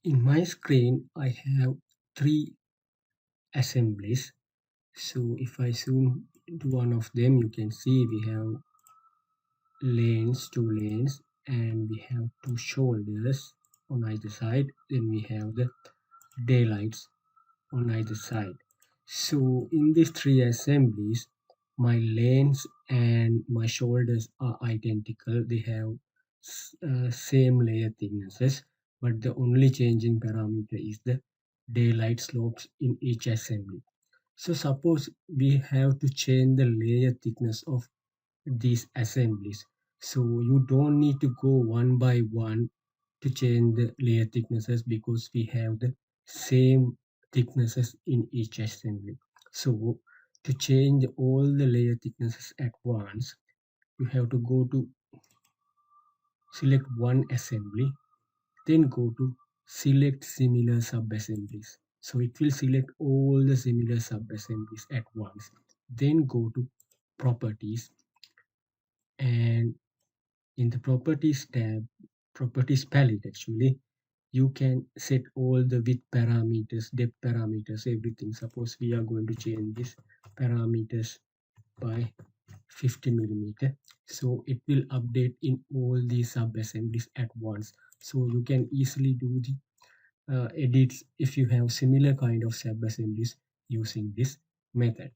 In my screen, I have three assemblies. So if I zoom to one of them, you can see we have two lanes, and we have two shoulders on either side. Then we have the daylights on either side. So in these three assemblies, my lanes and my shoulders are identical. They have same layer thicknesses, but the only changing parameter is the daylight slopes in each assembly. So suppose we have to change the layer thickness of these assemblies. So you don't need to go one by one to change the layer thicknesses because we have the same thicknesses in each assembly. So to change all the layer thicknesses at once, you have to go to select one assembly, then go to select similar sub-assemblies. So it will select all the similar sub-assemblies at once. Then go to properties, and in the properties tab, properties palette actually, you can set all the width parameters, depth parameters, everything. Suppose we are going to change this parameters by 50 millimeter. So it will update in all these sub assemblies at once. So you can easily do the edits if you have similar kind of sub assemblies using this method.